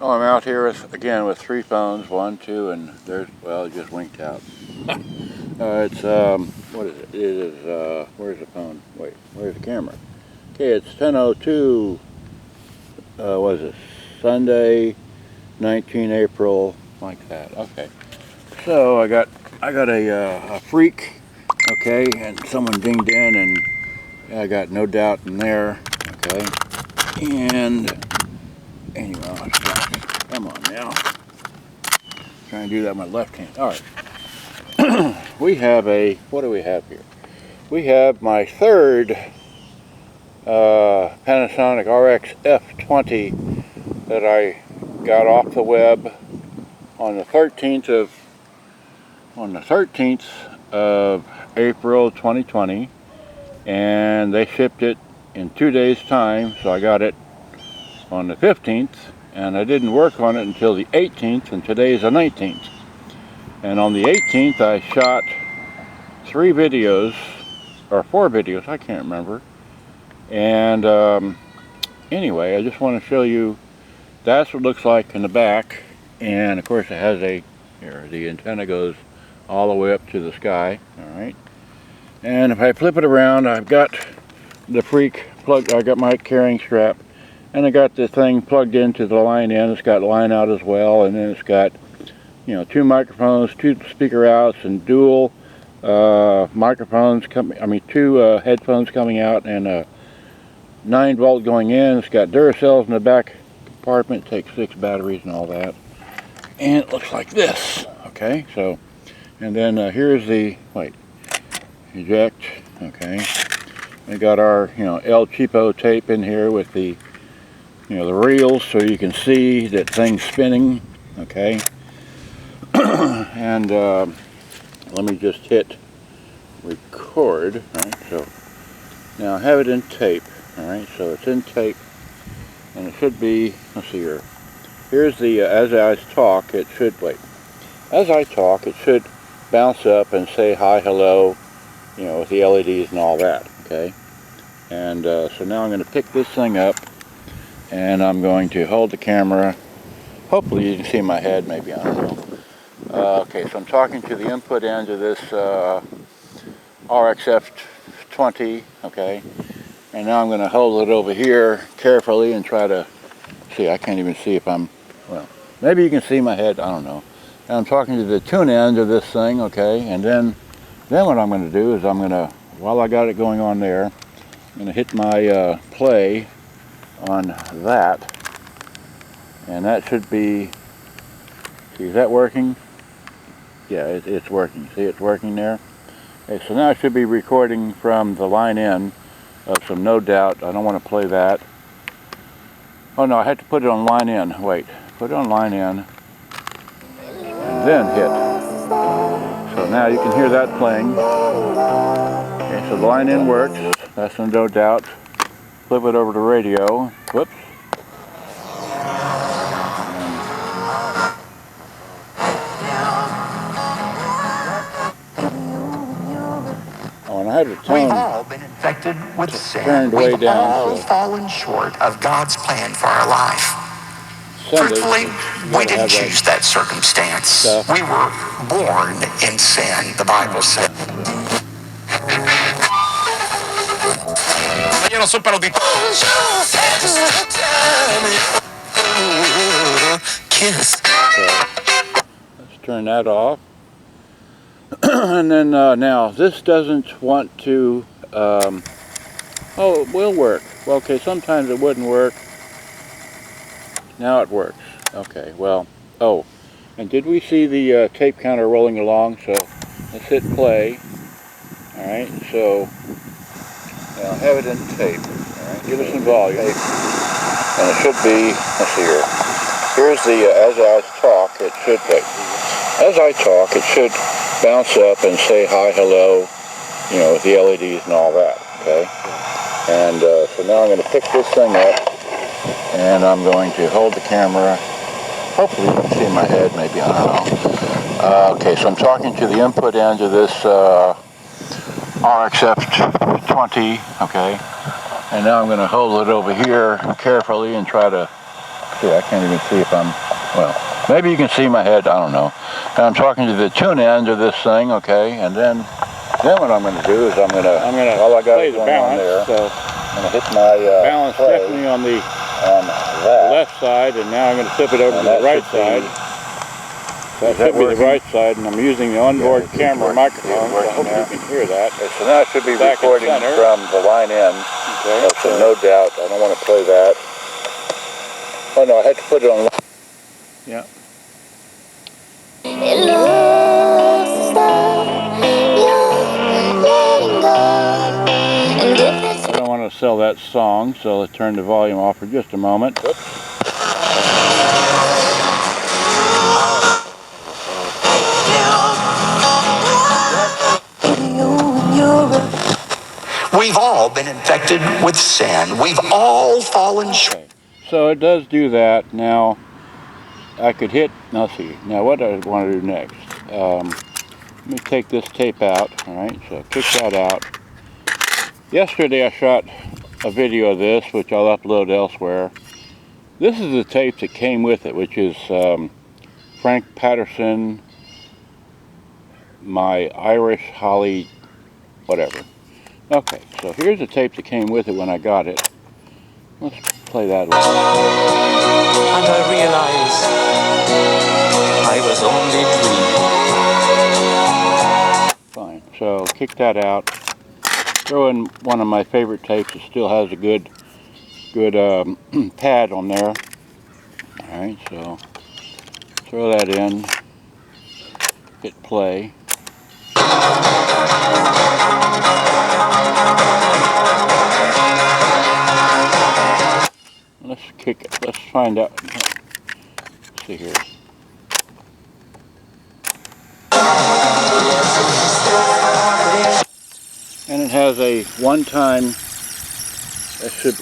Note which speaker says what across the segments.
Speaker 1: Oh, I'm out here again with 3 phones, 1, 2, and there's, well, it just winked out. It's, what is it? It is, where's the phone? Wait, where's the camera? Okay, it's 10:02, what is it? Sunday, 19 April, like that. Okay. So I got a freak, okay, and someone dinged in, and I got no doubt in there, okay. And anyway, let's stop. Come on now. Trying to do that with my left hand. All right. We have what do we have here? We have my third Panasonic RX-F20 that I got off the web on the 13th of April 2020, and they shipped it in 2 days time, so I got it on the 15th, and I didn't work on it until the 18th, and today's the 19th. And on the 18th I shot 3 videos, or 4 videos, I can't remember. And anyway, I just want to show you that's what it looks like in the back. And of course it has here, the antenna goes all the way up to the sky. Alright. And if I flip it around, I've got the freak plug, I got my carrying strap, and I got this thing plugged into the line in. It's got line out as well, and then it's got, you know, 2 microphones, 2 speaker outs, and dual microphones coming. I mean, 2 headphones coming out, and a 9-volt going in. It's got Duracells in the back compartment. It takes 6 batteries and all that. And it looks like this. Okay, so, and then here's the eject. Okay, we got our, you know, El Cheapo tape in here with the, you know, the reels, so you can see that thing's spinning. Okay. And let me just hit record. Right, so now I have it in tape. Alright, so it's in tape, and it should be, let's see here, here's the, as I talk, it should bounce up and say hi, hello, you know, with the LEDs and all that. Okay, and so now I'm going to pick this thing up, and I'm going to hold the camera. Hopefully you can see my head, maybe, I don't know. Okay, so I'm talking to the input end of this RX-F20, okay, and now I'm going to hold it over here carefully and try to see. I can't even see if I'm, well, maybe you can see my head, I don't know. And I'm talking to the tune end of this thing, okay, and then what I'm going to do is I'm going to, while I got it going on there, I'm going to hit my play on that, and that should be, see, is that working? Yeah, it's working. See, it's working there. Okay, so now I should be recording from the line in of some No Doubt. I don't want to play that. Oh no, I had to put it on line in. Wait, put it on line in, and then hit. So now you can hear that playing. Okay, so the line in works. That's some No Doubt. Flip it over to radio. Whoops. I had a tone.
Speaker 2: We've all been infected with sin.
Speaker 1: Turned way
Speaker 2: We've
Speaker 1: down,
Speaker 2: all
Speaker 1: so
Speaker 2: fallen short of God's plan for our life.
Speaker 1: Sunday,
Speaker 2: Truthfully, we didn't choose that circumstance.
Speaker 1: Stuff.
Speaker 2: We were born in sin, the Bible said. Kiss.
Speaker 1: So, let's turn that off. And then now this doesn't want to, oh, it will work. Well, okay, sometimes it wouldn't work. Now it works. Okay, well, oh, and did we see the tape counter rolling along? So let's hit play. Alright, so now have it in tape. Alright, give it some volume. And it should be, let's see here. Here's the, as I talk, it should, as I talk, it should bounce up and say hi, hello, you know, with the LEDs and all that, okay? And so now I'm going to pick this thing up, and I'm going to hold the camera. Hopefully you can see my head, maybe, I don't know. Okay, so I'm talking to the input end of this RX-F20, okay? And now I'm going to hold it over here carefully and try to see, I can't even see if I'm, well, maybe you can see my head, I don't know. And I'm talking to the tune end of this thing, okay, and then what I'm going to do is I'm going to all I got
Speaker 3: play
Speaker 1: is
Speaker 3: the
Speaker 1: one
Speaker 3: balance.
Speaker 1: on there.
Speaker 3: So
Speaker 1: I'm going to hit my
Speaker 3: balance
Speaker 1: play
Speaker 3: definitely on the
Speaker 1: on that.
Speaker 3: left side, and now I'm going to flip it over
Speaker 1: And
Speaker 3: to the
Speaker 1: that
Speaker 3: right
Speaker 1: should be-
Speaker 3: side. That
Speaker 1: Is that
Speaker 3: should be the
Speaker 1: working?
Speaker 3: right side, and I'm using the onboard
Speaker 1: it's
Speaker 3: camera
Speaker 1: working.
Speaker 3: microphone,
Speaker 1: It's
Speaker 3: so I
Speaker 1: working
Speaker 3: hope
Speaker 1: now.
Speaker 3: you can hear that.
Speaker 1: Okay, so now I should be
Speaker 3: Back in
Speaker 1: recording
Speaker 3: center.
Speaker 1: from the line end.
Speaker 3: Okay.
Speaker 1: So no doubt, I don't want to play that. Oh no, I had to put it on.
Speaker 3: Yeah.
Speaker 4: It looks like you're letting go. And if it's
Speaker 3: I don't want to sell that song, so let's turn the volume off for just a moment.
Speaker 2: We've all been infected with sin. We've all fallen short.
Speaker 3: Okay. So it does do that. Now, I could hit, let's see, now what do I want to do next? Let me take this tape out, alright, so kick that out. Yesterday I shot a video of this, which I'll upload elsewhere. This is the tape that came with it, which is Frank Patterson, my Irish Holly, whatever. Okay, so here's the tape that came with it when I got it. Let's play that one.
Speaker 5: And I realized I was only
Speaker 3: Fine, so kick that out. Throw in one of my favorite tapes that still has a good pad on there. Alright, so throw that in, hit play. Let's find out, let's see here. And it has a one-time,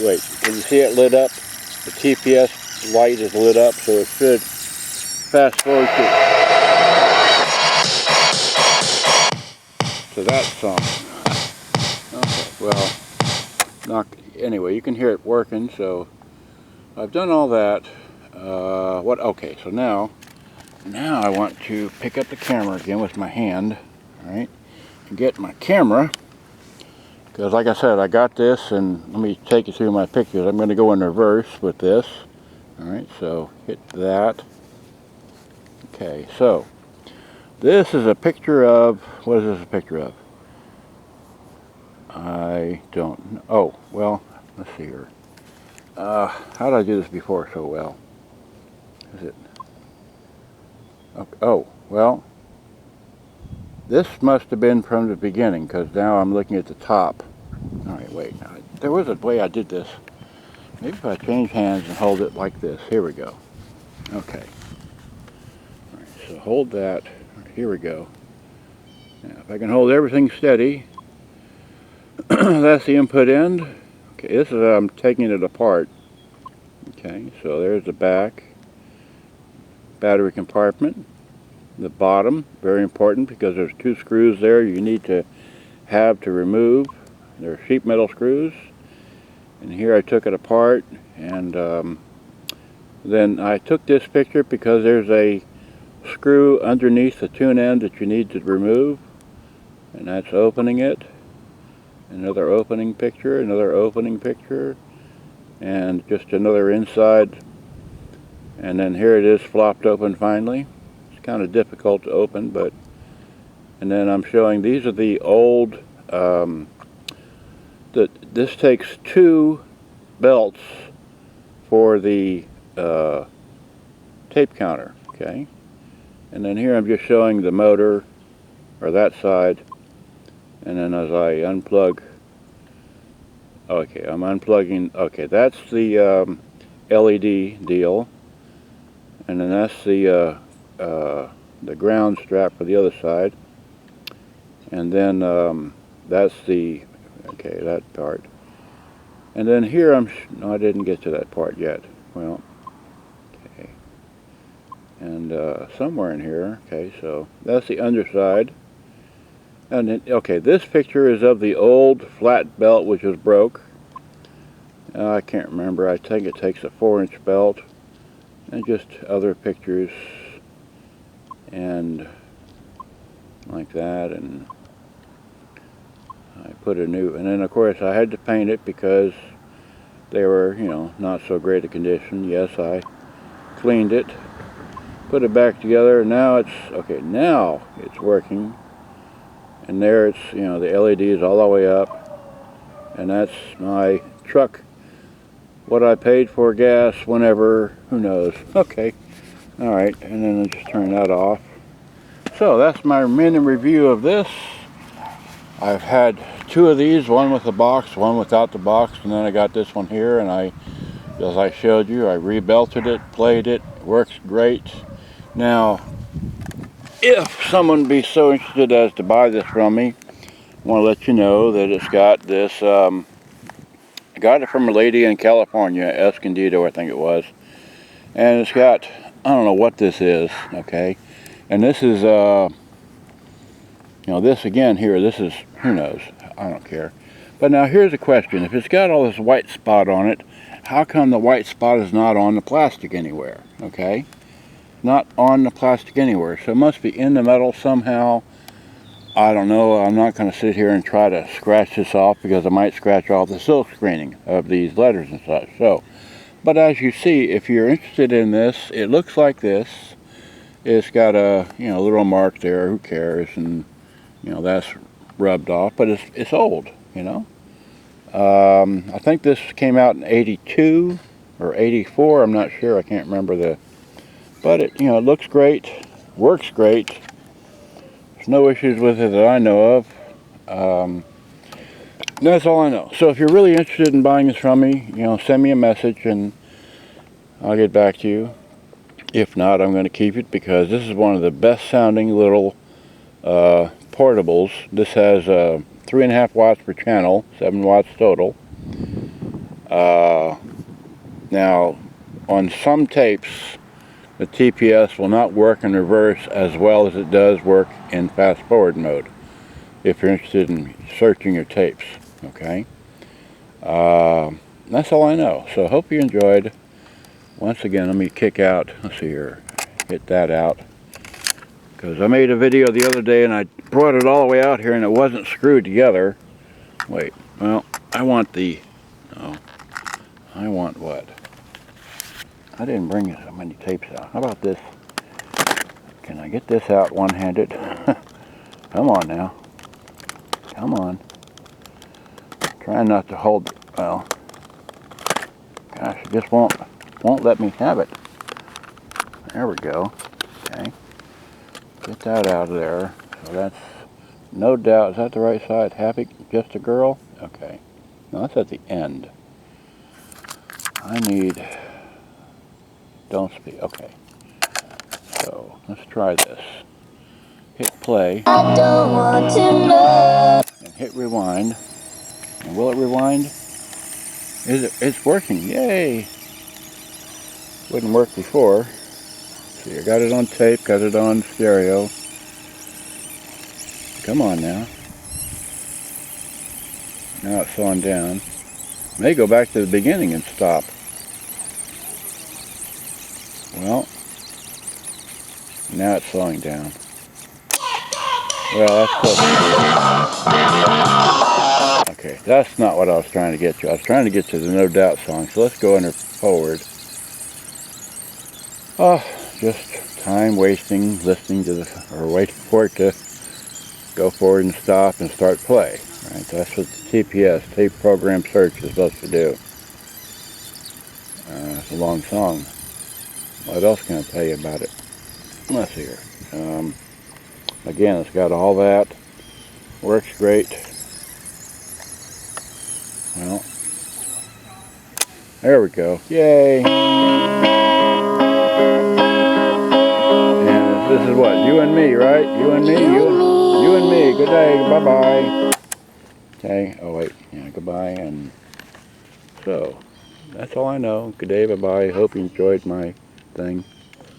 Speaker 3: wait, can you see it lit up? The TPS light is lit up, so it should fast forward to that song. Okay, well, anyway, you can hear it working, so I've done all that. Okay, so now I want to pick up the camera again with my hand, alright, and get my camera, because like I said, I got this, and let me take you through my pictures. I'm going to go in reverse with this. Alright, so hit that. Okay, so this is a picture of, what is this a picture of? I don't know. Oh, well, let's see here. How did I do this before so well? Is it? Okay. Oh, well, this must have been from the beginning, because now I'm looking at the top. Alright, wait. There was a way I did this. Maybe if I change hands and hold it like this. Here we go. Okay. Alright, so hold that. Here we go. Now, if I can hold everything steady, that's the input end. Okay, this is I'm taking it apart. Okay, so there's the back. Battery compartment. The bottom, very important because there's two screws there you need to have to remove. They're sheet metal screws. And here I took it apart, and then I took this picture because there's a screw underneath the tune end that you need to remove, and that's opening it. Another opening picture, and just another inside, and then here it is flopped open finally. It's kind of difficult to open, but, and then I'm showing these are the old, this takes two belts for the tape counter, okay? And then here I'm just showing the motor, or that side, and then as I unplug, okay, I'm unplugging, okay, that's the LED deal, and then that's the ground strap for the other side, and then that's the, okay, that part. And then here no, I didn't get to that part yet. Well, okay. And somewhere in here, okay, so that's the underside. And then, okay, this picture is of the old flat belt which was broke. I can't remember. I think it takes a 4-inch belt. and just other pictures and like that, and I put a new, and then of course I had to paint it because they were, you know, not so great a condition. Yes, I cleaned it, put it back together, and now it's, okay, now it's working. And there it's, you know, the LED is all the way up, and that's my truck. What I paid for gas whenever, who knows. Okay, all right, and then I just turn that off. So that's my mini review of this. I've had two of these, one with the box, one without the box, and then I got this one here, and as I showed you, I rebelted it, played it, works great. Now, if someone be so interested as to buy this from me, I want to let you know that it's got this, I got it from a lady in California, Escondido I think it was, and it's got, I don't know what this is, okay, and this is, you know, this again here, this is, who knows, I don't care. But now here's a question, if it's got all this white spot on it, how come the white spot is not on the plastic anywhere, okay? Not on the plastic anywhere, so it must be in the metal somehow. I don't know, I'm not going to sit here and try to scratch this off because I might scratch off the silk screening of these letters and such. So, but as you see, if you're interested in this, it looks like this. It's got a, you know, little mark there, who cares, and you know, that's rubbed off, but it's old, you know. I think this came out in 82 or 84, I'm not sure, I can't remember but it, you know, it looks great, works great. There's no issues with it that I know of. That's all I know. So if you're really interested in buying this from me, you know, send me a message and I'll get back to you. If not, I'm going to keep it because this is one of the best sounding little portables. This has 3.5 watts per channel, 7 watts total. Now, on some tapes, the TPS will not work in reverse as well as it does work in fast forward mode, if you're interested in searching your tapes, okay? That's all I know. So I hope you enjoyed. Once again, let me kick out, let's see here, hit that out. Because I made a video the other day and I brought it all the way out here and it wasn't screwed together. Wait, well, I want I want what? I didn't bring so many tapes out. How about this? Can I get this out one-handed? Come on now. Come on. Trying not to hold, well, gosh, it just won't let me have it. There we go. Okay. Get that out of there. So that's, no doubt, is that the right side? Happy, just a girl? Okay. No, that's at the end. I need, don't speak, okay. So, let's try this. Hit play.
Speaker 4: I don't want to know.
Speaker 3: And hit rewind. And will it rewind? It's working, yay! Wouldn't work before. See, I got it on tape, got it on stereo. Come on now. Now it's slowing down. May go back to the beginning and stop. Well, now it's slowing down. Well, that's close. Okay, that's not what I was trying to get to. I was trying to get to the No Doubt song, so let's go under forward. Oh, just time wasting, listening to or waiting for it to go forward and stop and start play. Right? That's what the TPS, tape program search, is supposed to do. It's a long song. What else can I tell you about it? Let's see here. Again, it's got all that. Works great. Well, there we go. Yay! And this is what? You and me, right? You and me? You and me. Good day. Bye-bye. Okay. Oh, wait. Yeah, goodbye. And so, that's all I know. Good day. Bye-bye. Hope you enjoyed my thing.